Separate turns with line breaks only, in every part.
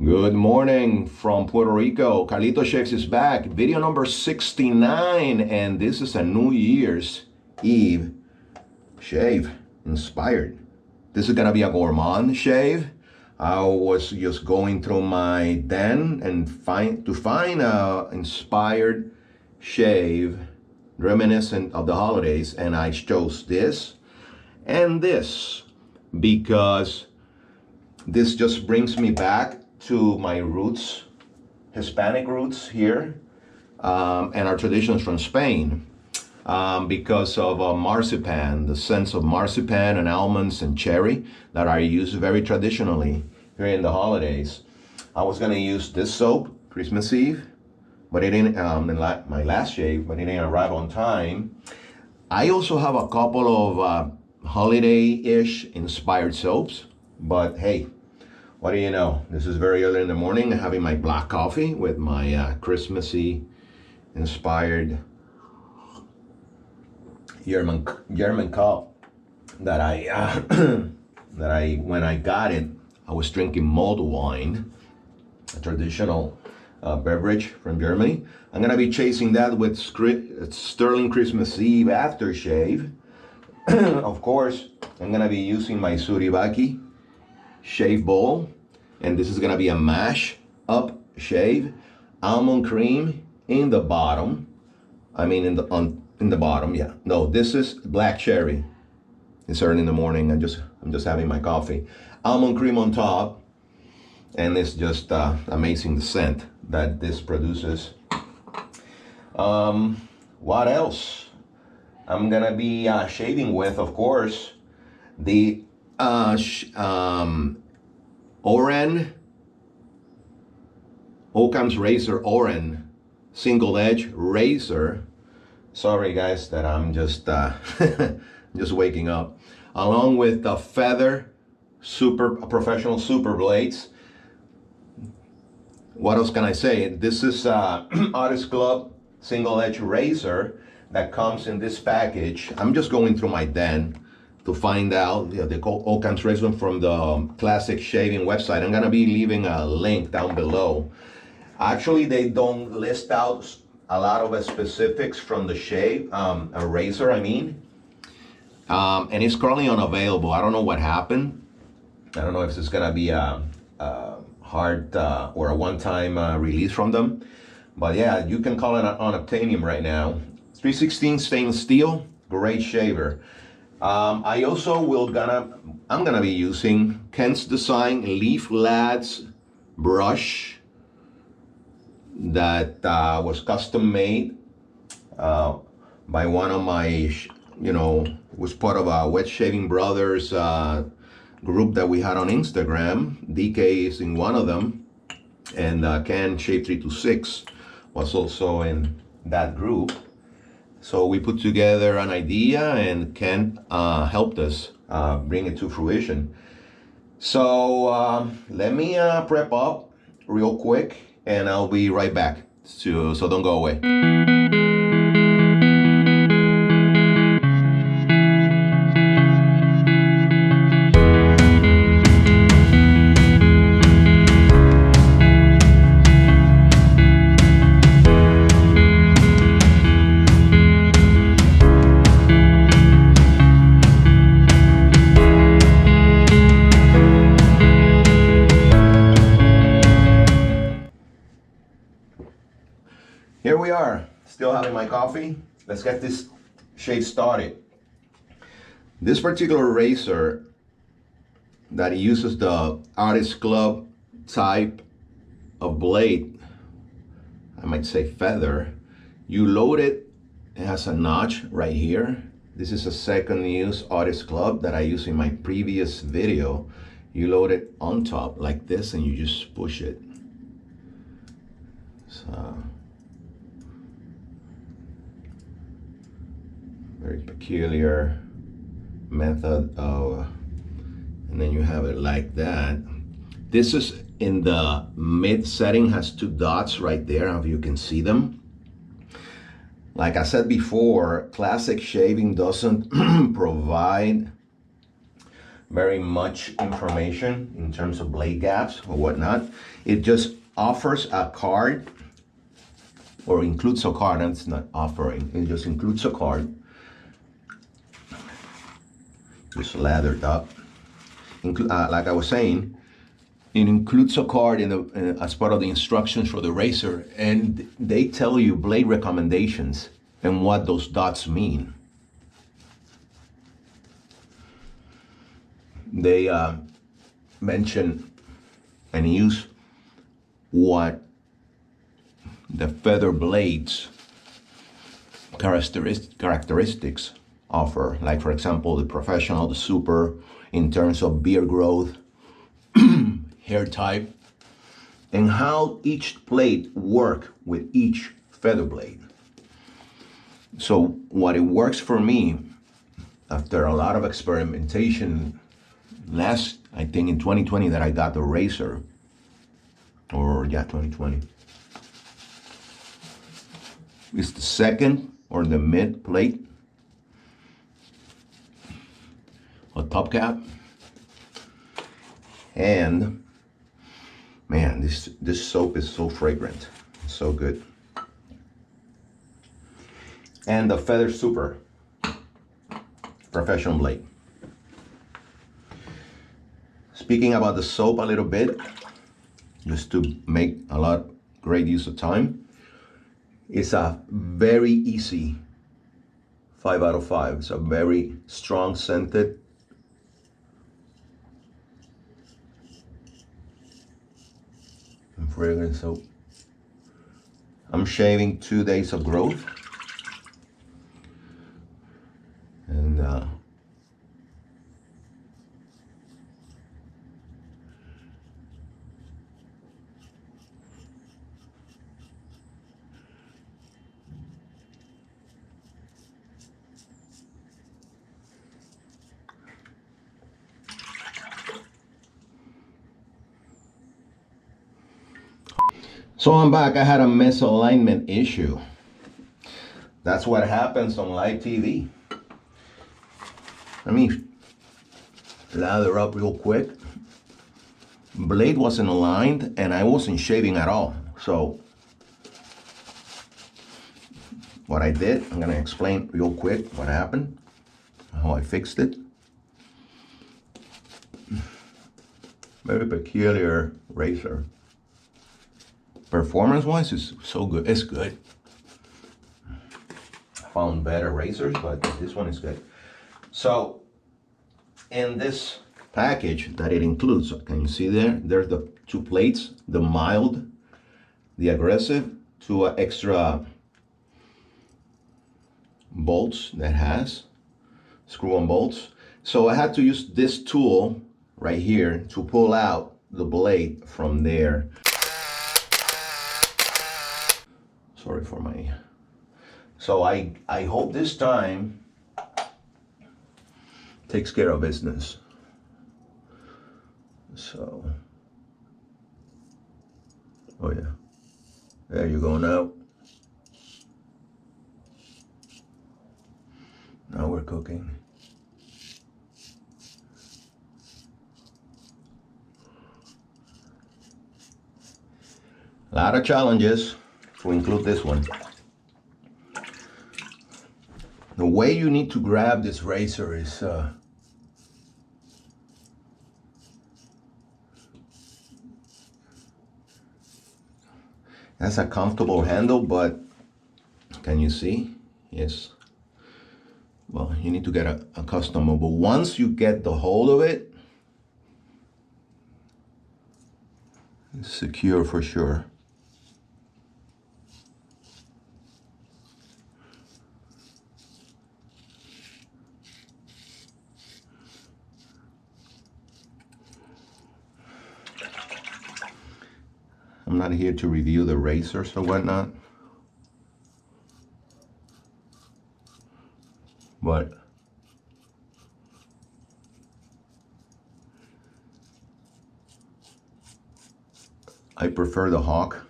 Good morning from Puerto Rico. Carlitos Shaves is back. Video number 69, and this is a New Year's Eve shave inspired. This is gonna be a gourmand shave. I was just going through my den and find a inspired shave reminiscent of the holidays, and I chose this and this because this just brings me back to my roots, Hispanic roots here, and our traditions from Spain, because of marzipan, the scents of marzipan and almonds and cherry that are used very traditionally here in the holidays. I was gonna use this soap Christmas Eve, but it didn't, my last shave, but it didn't arrive on time. I also have a couple of holiday-ish inspired soaps, but hey, what do you know? This is very early in the morning, having my black coffee with my Christmassy inspired German cup that when I got it, I was drinking mulled wine, a traditional beverage from Germany. I'm gonna be chasing that with Stirling Christmas Eve aftershave. Of course, I'm gonna be using my suribaki shave bowl, and this is gonna be a mash up shave. Almond cream in the bottom. I mean in the bottom, yeah. No, this is black cherry. It's early in the morning. I'm just having my coffee. Almond cream on top, and it's just amazing the scent that this produces. What else? I'm gonna be shaving with, of course, the O.R.E.N. Occam's razor O.R.E.N. single edge razor. Sorry guys that I'm just just waking up. Along with the Feather professional super blades. What else can I say? This is Artist Club single edge razor that comes in this package. I'm just going through my den to find out the Occam's razor from the classic shaving website. I'm gonna be leaving a link down below. Actually, they don't list out a lot of specifics from the shave, a razor, I mean. And it's currently unavailable. I don't know what happened. I don't know if it's gonna be a hard or a one-time release from them. But yeah, you can call it unobtainium right now. 316 stainless steel, great shaver. I also I'm gonna be using Ken's Design Leaf Lads brush that was custom made by one of my, was part of a Wet Shaving Brothers group that we had on Instagram. DK is in one of them, and Ken Shave 326 was also in that group. So we put together an idea, and Ken helped us bring it to fruition. So let me prep up real quick, and I'll be right back. So don't go away. Here we are, still having my coffee. Let's get this shave started. This particular razor that uses the Artist Club type of blade, I might say feather, you load it, it has a notch right here. This is a second use Artist Club that I used in my previous video. You load it on top like this, and you just push it. So, very peculiar method of, and then you have it like that. This is in the mid setting, has two dots right there, if you can see them. Like I said before, classic shaving doesn't provide very much information in terms of blade gaps or whatnot. It just offers a card, or includes a card, and it's not offering, it just includes a card, just lathered up. Like I was saying, it includes a card as part of the instructions for the razor, and they tell you blade recommendations and what those dots mean. They mention and use what the feather blades characteristics offer. Like, for example, the professional, the super, in terms of beard growth, hair type, and how each blade work with each feather blade. So what it works for me, after a lot of experimentation, I think in 2020 that I got the razor, or yeah, 2020. It's the second or the mid plate, a top cap, and man, this soap is so fragrant, so good. And the Feather Super professional blade. Speaking about the soap a little bit, just to make a great use of time, it's a very easy 5 out of 5. It's a very strong scented, and fragrant soap. I'm shaving 2 days of growth, and so I'm back. I had a misalignment issue. That's what happens on live TV. Let me lather up real quick. Blade wasn't aligned and I wasn't shaving at all. So what I did, I'm gonna explain real quick what happened, how I fixed it. Very peculiar razor. Performance-wise, it's so good. It's good. I found better razors, but this one is good. So, in this package that it includes, can you see there? There's the 2 plates, the mild, the aggressive, 2 extra bolts that has, screw-on bolts. So I had to use this tool right here to pull out the blade from there. Sorry for my... So I hope this time takes care of business. So, oh yeah, there you go now. Now we're cooking. A lot of challenges to include this one. The way you need to grab this razor is that's a comfortable handle, but can you see? Yes. Well, you need to get accustomed, but once you get the hold of it, it's secure for sure. I'm not here to review the razors or whatnot, but I prefer the Hawk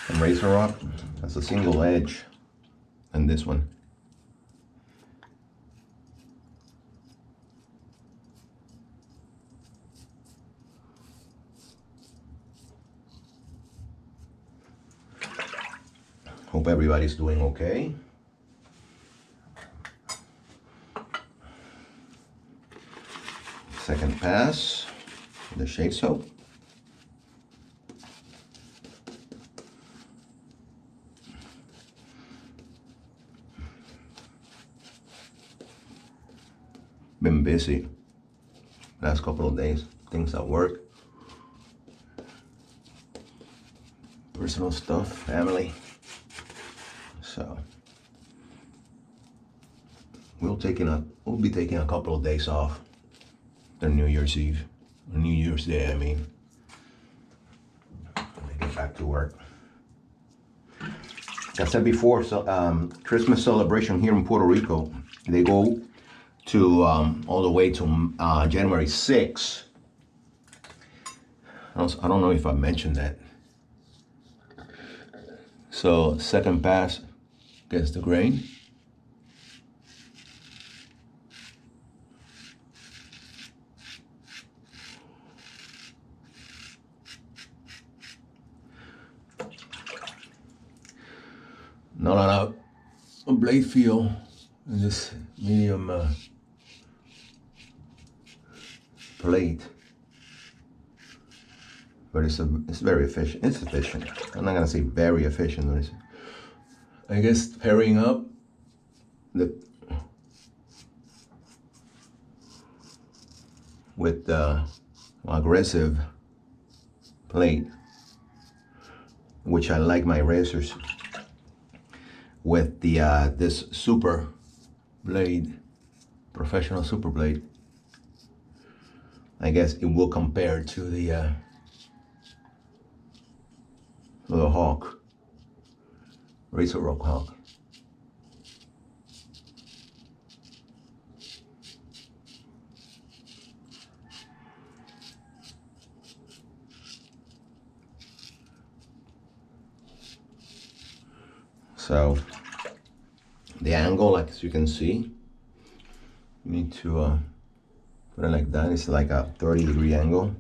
from Razor Rock. That's a single edge, and this one. Hope everybody's doing okay. Second pass, the shave soap. Been busy last couple of days, things at work, personal stuff, family. So we'll be taking a couple of days off. The New Year's Eve, New Year's Day, I mean. When I get back to work. Like I said before, so Christmas celebration here in Puerto Rico, they go to all the way to January 6th. I don't know if I mentioned that. So second pass gets the grain. Not a lot of blade feel in this medium plate, but it's very efficient. It's efficient. I'm not gonna say very efficient, but it's, I guess, pairing up with the aggressive plate, which I like my razors with the this super blade, professional super blade. I guess it will compare to the Hawk, Razor Rock Hawk. So the angle, like as you can see, you need to put it like that. It's like a 30-degree angle.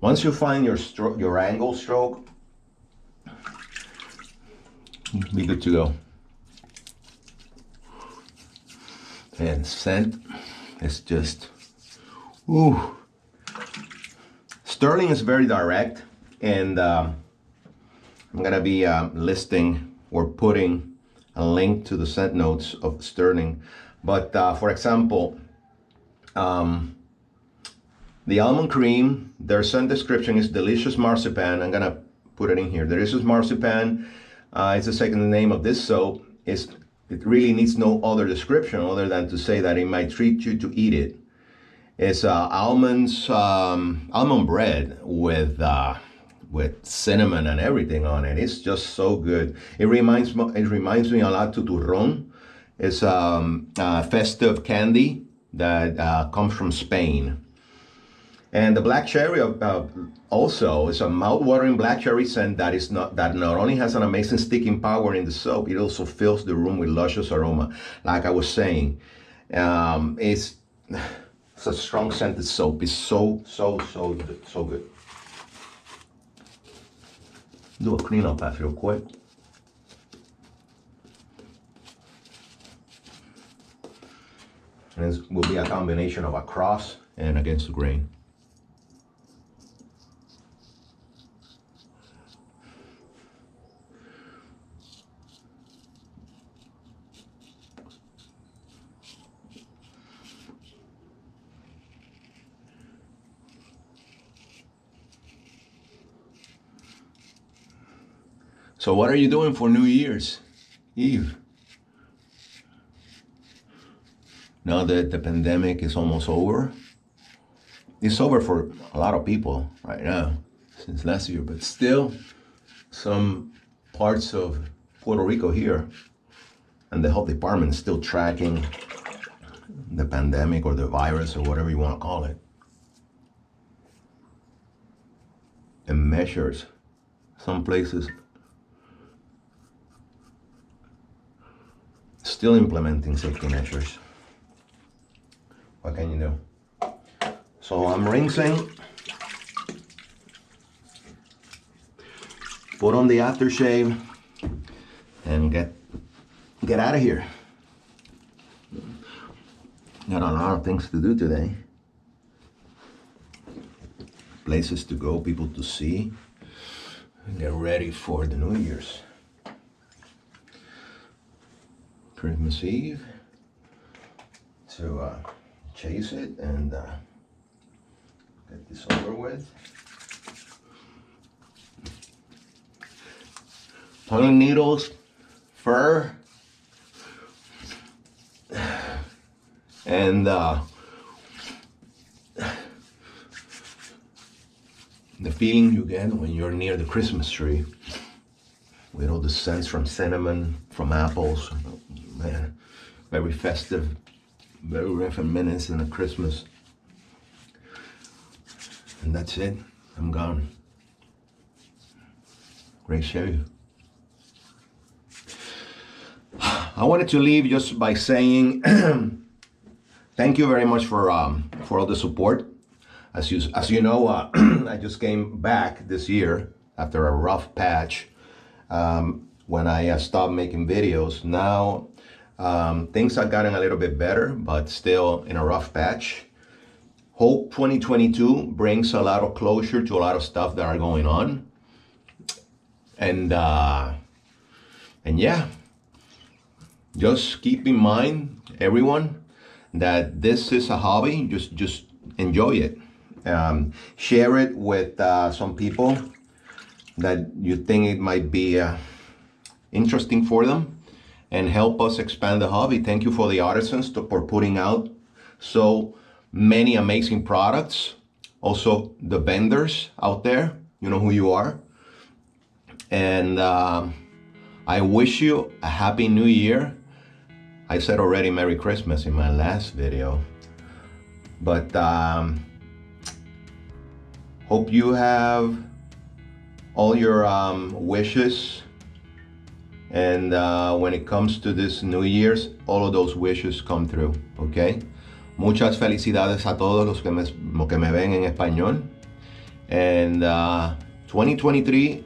Once you find your angle stroke, be good to go. And scent is just, ooh. Stirling is very direct, and I'm gonna be listing or putting a link to the scent notes of Stirling. But for example, the Almond Creme, their scent description is delicious marzipan. I'm gonna put it in here. Delicious marzipan. It's the second name of this soap. It really needs no other description other than to say that it might treat you to eat it. It's almond bread with cinnamon and everything on it. It's just so good. It reminds me a lot to turrón. It's a festive candy that comes from Spain. And the black cherry also is a mouth-watering black cherry scent that not only has an amazing sticking power in the soap, it also fills the room with luscious aroma. Like I was saying, it's a strong scented soap. It's so good. Do a cleanup pass real quick. And it will be a combination of across and against the grain. So what are you doing for New Year's Eve? Now that the pandemic is almost over. It's over for a lot of people right now, since last year, but still some parts of Puerto Rico here and the health department is still tracking the pandemic or the virus or whatever you want to call it. And measures. Some places still implementing safety measures. What can you do? So I'm rinsing. Put on the aftershave. and get out of here. Got a lot of things to do today. Places to go, people to see. Get ready for the New Year's. Christmas Eve to chase it and get this over with. Pulling needles, fur, and the feeling you get when you're near the Christmas tree with all the scents from cinnamon, from apples. Man, very festive, very reminiscent of Christmas. And that's it. I'm gone. Great shave. I wanted to leave just by saying thank you very much for all the support. As you know, I just came back this year after a rough patch when I stopped making videos. Now things have gotten a little bit better, but still in a rough patch. Hope 2022 brings a lot of closure to a lot of stuff that are going on. And yeah, just keep in mind, everyone, that this is a hobby. Just enjoy it. Share it with some people that you think it might be interesting for them, and help us expand the hobby. Thank you for the artisans for putting out so many amazing products. Also the vendors out there, you know who you are. And I wish you a happy new year. I said already Merry Christmas in my last video, but hope you have all your wishes, and when it comes to this New Year's, all of those wishes come through, okay? Muchas felicidades a todos los que me ven en español. And 2023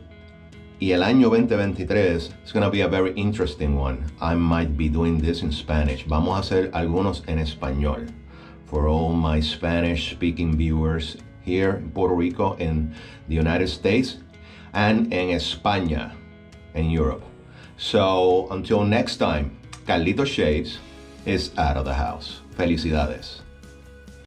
y el año 2023 is going to be a very interesting one. I might be doing this in Spanish. Vamos a hacer algunos en español for all my Spanish speaking viewers here in Puerto Rico, in the United States, and en España, in Europe. So until next time, Carlitos Shaves is out of the house. Felicidades.